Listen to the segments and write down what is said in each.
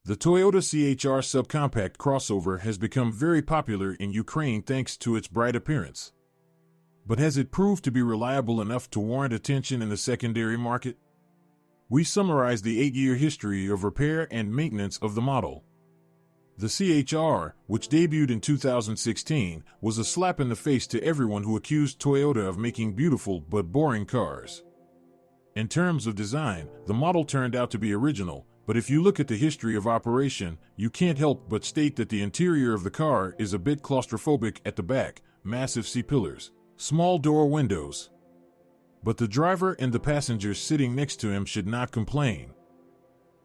The Toyota CHR subcompact crossover has become very popular in Ukraine thanks to its bright appearance. But has it proved to be reliable enough to warrant attention in the secondary market? We summarize the 8-year history of repair and maintenance of the model. The CHR, which debuted in 2016, was a slap in the face to everyone who accused Toyota of making beautiful but boring cars. In terms of design, the model turned out to be original, but if you look at the history of operation, you can't help but state that the interior of the car is a bit claustrophobic at the back, massive C-pillars, small door windows. But the driver and the passengers sitting next to him should not complain.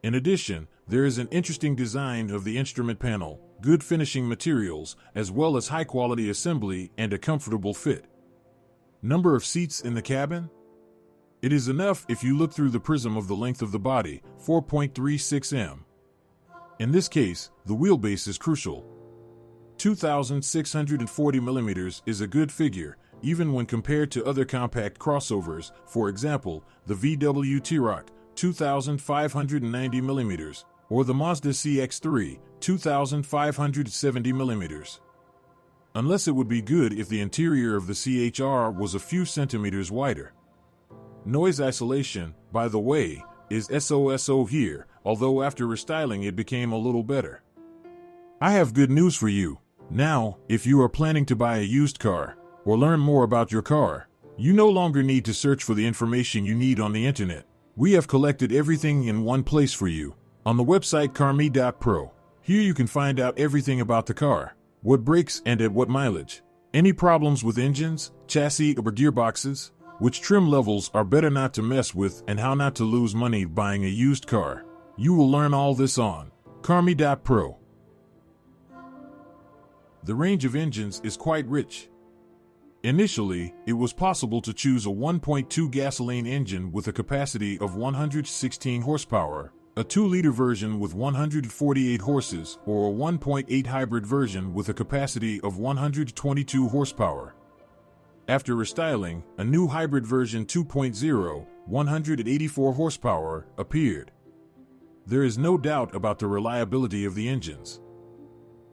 In addition, there is an interesting design of the instrument panel, good finishing materials, as well as high-quality assembly and a comfortable fit. Number of seats in the cabin? It is enough if you look through the prism of the length of the body, 4.36 m. In this case, the wheelbase is crucial. 2,640 millimeters is a good figure, even when compared to other compact crossovers, for example, the VW T-Roc, 2,590 millimeters, or the Mazda CX-3, 2,570 millimeters. Unless it would be good if the interior of the CHR was a few centimeters wider. Noise isolation, by the way, is SOSO here, although after restyling it became a little better. I have good news for you. Now, if you are planning to buy a used car, or learn more about your car, you no longer need to search for the information you need on the internet. We have collected everything in one place for you, on the website carme.pro. Here you can find out everything about the car, what breaks and at what mileage, any problems with engines, chassis or gearboxes, which trim levels are better not to mess with, and how not to lose money buying a used car. You will learn all this on carme.pro. The range of engines is quite rich. Initially, it was possible to choose a 1.2 gasoline engine with a capacity of 116 horsepower, a 2-liter version with 148 horses, or a 1.8 hybrid version with a capacity of 122 horsepower. After restyling, a new hybrid version 2.0, 184 horsepower, appeared. There is no doubt about the reliability of the engines.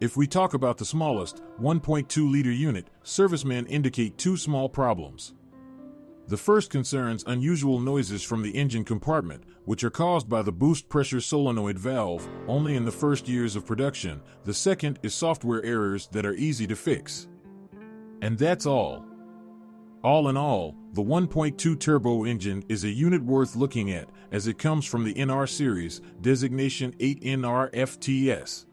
If we talk about the smallest, 1.2-liter unit, servicemen indicate two small problems. The first concerns unusual noises from the engine compartment, which are caused by the boost pressure solenoid valve only in the first years of production. The second is software errors that are easy to fix. And that's all. All in all, the 1.2 turbo engine is a unit worth looking at, as it comes from the NR series, designation 8NR-FTS.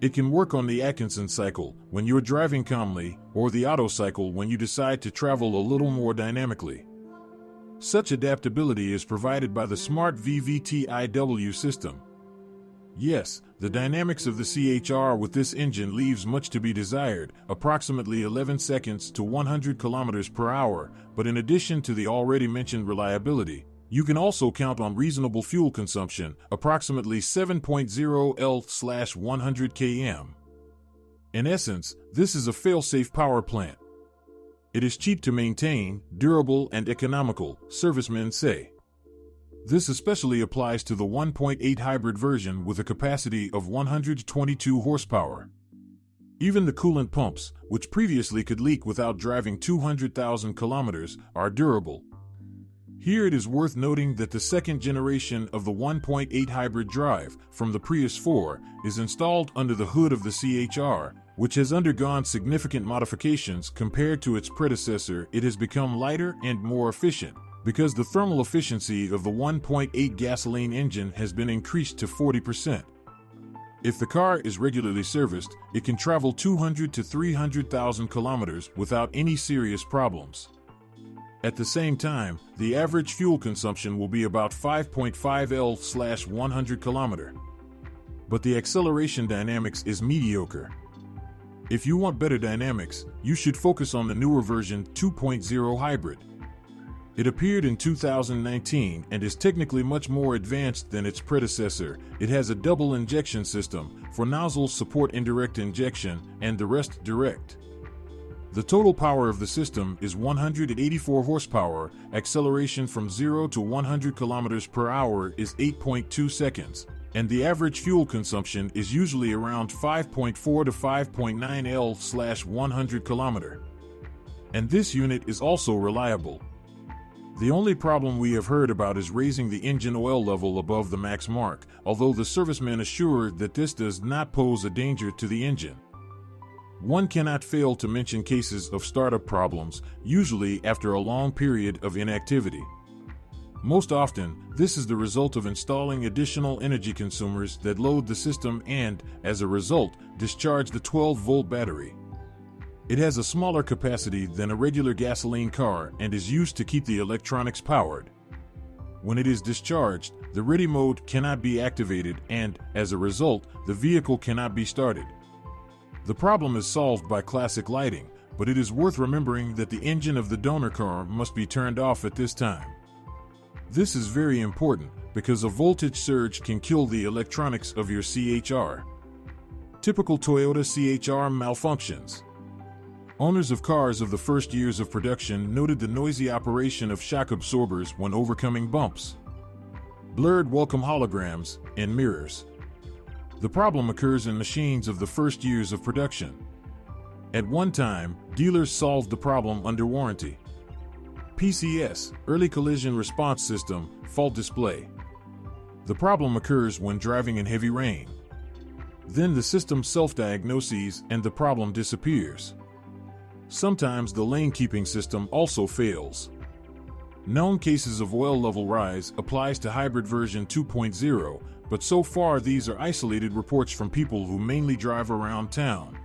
It can work on the Atkinson cycle when you're driving calmly, or the Otto cycle when you decide to travel a little more dynamically. Such adaptability is provided by the Smart VVT-IW system. Yes, the dynamics of the CHR with this engine leaves much to be desired, approximately 11 seconds to 100 kilometers per hour, but in addition to the already mentioned reliability, you can also count on reasonable fuel consumption, approximately 7.0 L/100 km. In essence, this is a fail-safe power plant. It is cheap to maintain, durable and economical, servicemen say. This especially applies to the 1.8 hybrid version with a capacity of 122 horsepower. Even the coolant pumps, which previously could leak without driving 200,000 kilometers, are durable. Here it is worth noting that the second generation of the 1.8 hybrid drive from the Prius 4 is installed under the hood of the CHR, which has undergone significant modifications compared to its predecessor. It has become lighter and more efficient, because the thermal efficiency of the 1.8 gasoline engine has been increased to 40%. If the car is regularly serviced, it can travel 200 to 300,000 kilometers without any serious problems. At the same time, the average fuel consumption will be about 5.5 L/100 km. But the acceleration dynamics is mediocre. If you want better dynamics, you should focus on the newer version 2.0 hybrid. It appeared in 2019 and is technically much more advanced than its predecessor. It has a double injection system, for nozzles support indirect injection and the rest direct. The total power of the system is 184 horsepower, acceleration from 0 to 100 km per hour is 8.2 seconds, and the average fuel consumption is usually around 5.4 to 5.9 L/100 km. And this unit is also reliable. The only problem we have heard about is raising the engine oil level above the max mark, although the servicemen assure that this does not pose a danger to the engine. One cannot fail to mention cases of startup problems, usually after a long period of inactivity. Most often, this is the result of installing additional energy consumers that load the system and, as a result, discharge the 12-volt battery. It has a smaller capacity than a regular gasoline car and is used to keep the electronics powered. When it is discharged, the ready mode cannot be activated and, as a result, the vehicle cannot be started. The problem is solved by classic lighting, but it is worth remembering that the engine of the donor car must be turned off at this time. This is very important because a voltage surge can kill the electronics of your CHR. Typical Toyota CHR malfunctions. Owners of cars of the first years of production noted the noisy operation of shock absorbers when overcoming bumps, blurred welcome holograms, and mirrors. The problem occurs in machines of the first years of production. At one time, dealers solved the problem under warranty. PCS, Early Collision Response System, fault display. The problem occurs when driving in heavy rain. Then the system self-diagnoses and the problem disappears. Sometimes the lane-keeping system also fails. Known cases of oil level rise applies to hybrid version 2.0, but so far these are isolated reports from people who mainly drive around town.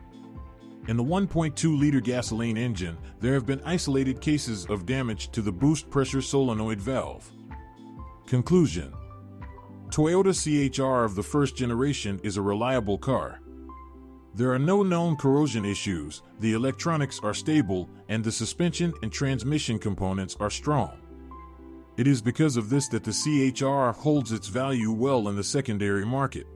In the 1.2-liter gasoline engine, there have been isolated cases of damage to the boost pressure solenoid valve. Conclusion: Toyota CHR of the first generation is a reliable car. There are no known corrosion issues, the electronics are stable, and the suspension and transmission components are strong. It is because of this that the CHR holds its value well in the secondary market.